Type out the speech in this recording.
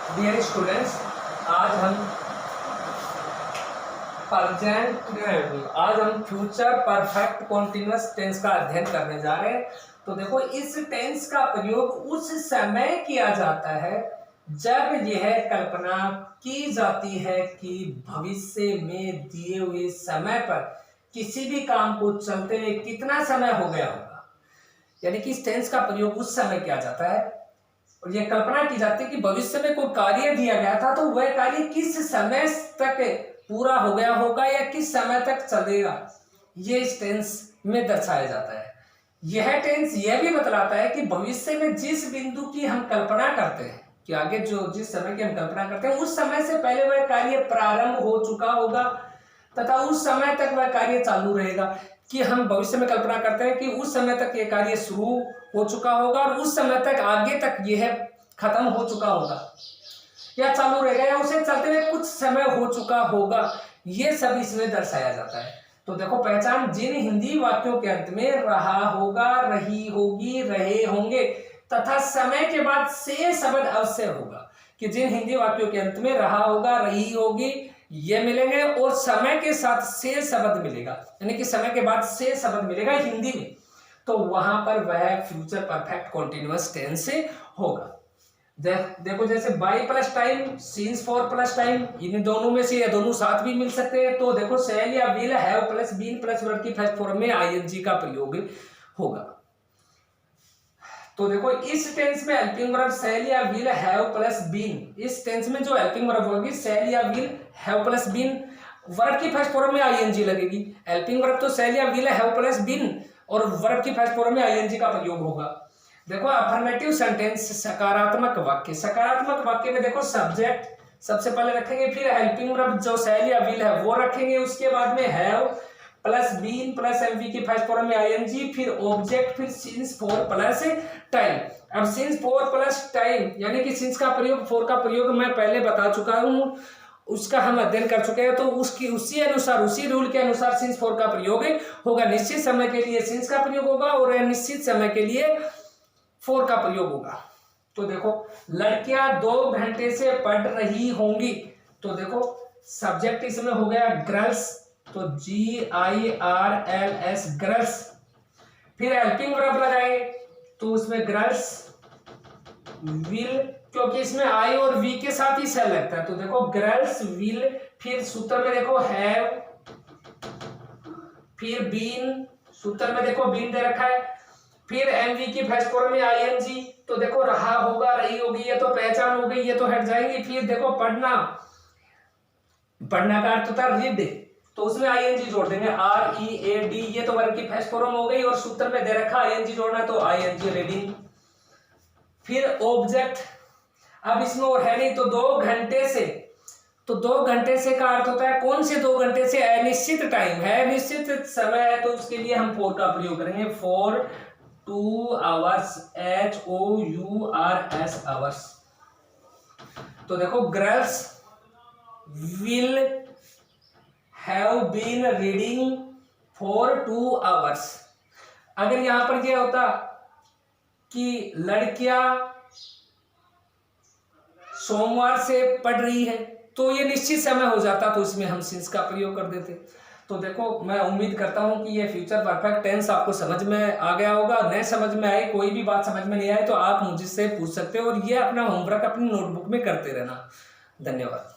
Dear students, आज हम future perfect continuous tense का अध्ययन करने जा रहे हैं। तो देखो, इस टेंस का प्रयोग उस समय किया जाता है जब यह कल्पना की जाती है कि भविष्य में दिए हुए समय पर किसी भी काम को चलते हुए कितना समय हो गया होगा। यानी कि इस टेंस का प्रयोग उस समय किया जाता है और यह कल्पना की जाती है कि भविष्य में कोई कार्य दिया गया था तो वह कार्य किस समय तक पूरा हो गया होगा या किस समय तक चलेगा, ये इस टेंस में दर्शाया जाता है। यह टेंस यह भी बतलाता है कि भविष्य में जिस बिंदु की हम कल्पना करते हैं कि आगे जो जिस समय की हम कल्पना करते हैं उस समय से पहले वह कार्य प्रारंभ हो चुका होगा तथा उस समय तक वह कार्य चालू रहेगा। कि हम भविष्य में कल्पना करते हैं कि उस समय तक यह कार्य शुरू हो चुका होगा और उस समय तक आगे तक यह खत्म हो चुका होगा या चालू रहेगा या उसे चलते हुए कुछ समय हो चुका होगा। ये सब इसमें दर्शाया जाता है। तो देखो, पहचान जिन हिंदी वाक्यों के अंत में रहा होगा, रही होगी, रहे होंगे तथा समय के बाद से शब्द अवश्य होगा। कि जिन हिंदी वाक्यों के अंत में रहा होगा, रही होगी ये मिलेंगे और समय के साथ से शब्द मिलेगा, यानी कि समय के बाद से शब्द मिलेगा हिंदी में, तो वहां पर वह फ्यूचर परफेक्ट कॉन्टिन्यूअस टेंस होगा। देखो, जैसे by plus time, since for plus time, इन दोनों में से या दोनों साथ भी मिल सकते हैं। तो देखो, शैल या will, have plus been plus verb की फर्स्ट फॉर्म में आईएनजी का प्रयोग होगा। तो देखो, इस टेंस में हेल्पिंग वर्ब शैल या विल, हैव प्लस बीन, इस टेंस में जो हेल्पिंग वर्ब होगी शैल या will, have plus been, verb की फर्स्ट फॉर्म में आईएनजी लगेगी। हेल्पिंग वर्ब तो शैल या विल, हैव प्लस बीन और वर्ब की फर्स्ट फॉर्म में आईएनजी का प्रयोग होगा। देखो, अफर्मेटिव सेंटेंस सकारात्मक वाक्य, सकारात्मक वाक्य में देखो सब्जेक्ट सबसे पहले रखेंगे, फिर हेल्पिंग वर्ब जो शैल या विल है वो रखेंगे, उसके बाद में have plus been plus MV की फर्स्ट फॉर्म में आईएनजी, फिर ऑब्जेक्ट, फिर सिंस फॉर प्लस टाइम। अब सिंस फॉर प्लस टाइम यानी कि सिंस का प्रयोग, फॉर का प्रयोग मैं पहले बता चुका हूं, उसका हम अध्ययन कर चुके हैं। तो उसकी उसी अनुसार, उसी रूल के अनुसार सिंस फॉर का प्रयोग होगा। निश्चित समय के लिए सिंस का प्रयोग होगा और अनिश्चित समय के लिए फॉर का प्रयोग होगा। तो देखो, लड़कियां 2 घंटे से पढ़ रही होंगी, तो देखो सब्जेक्ट इसमें हो गया गर्ल्स, तो GIRLS गर्ल्स। फिर हेल्पिंग वर्ब लगाएंगे तो उसमें गर्ल्स विल, क्योंकि इसमें आई और वी के साथ ही सेल लगता है, तो देखो गर्ल्स विल, फिर सूत्र में देखो हैव, फिर बीन, सूत्र में देखो बीन दे रखा है, फिर एमवी की फर्स्ट फॉर्म में आईएनजी, तो देखो रहा होगा, रही होगी, ये तो पहचान हो गई, ये तो हट जाएंगी। फिर देखो पढ़ना, पढ़ना का अर्थ होता है रीड, तो उसमें आईएनजी जोड़ देंगे READ, ये तो वर्ब की फर्स्ट फॉर्म हो गई और सूत्र में दे रखा आईएनजी जोड़ना, तो आईएनजी रीडिंग। फिर ऑब्जेक्ट, अब इसमें और है नहीं, तो 2 घंटे से, तो 2 घंटे से का अर्थ होता है कौन से 2 घंटे से, अनिश्चित टाइम है, निश्चित समय है, तो उसके लिए हम फॉर का प्रयोग करेंगे, फॉर 2 आवर्स, HOURS आवर्स। तो देखो, girls will have been reading for 2 hours. अगर यहां पर यह होता कि लड़कियां सोमवार से पढ़ रही है तो ये निश्चित समय हो जाता, तो इसमें हम सिंस का प्रयोग कर देते। तो देखो, मैं उम्मीद करता हूं कि ये फ्यूचर परफेक्ट टेंस आपको समझ में आ गया होगा। नहीं समझ में आए, कोई भी बात समझ में नहीं आए तो आप मुझसे पूछ सकते हो और ये अपना होमवर्क अपनी नोटबुक में करते रहना। धन्यवाद।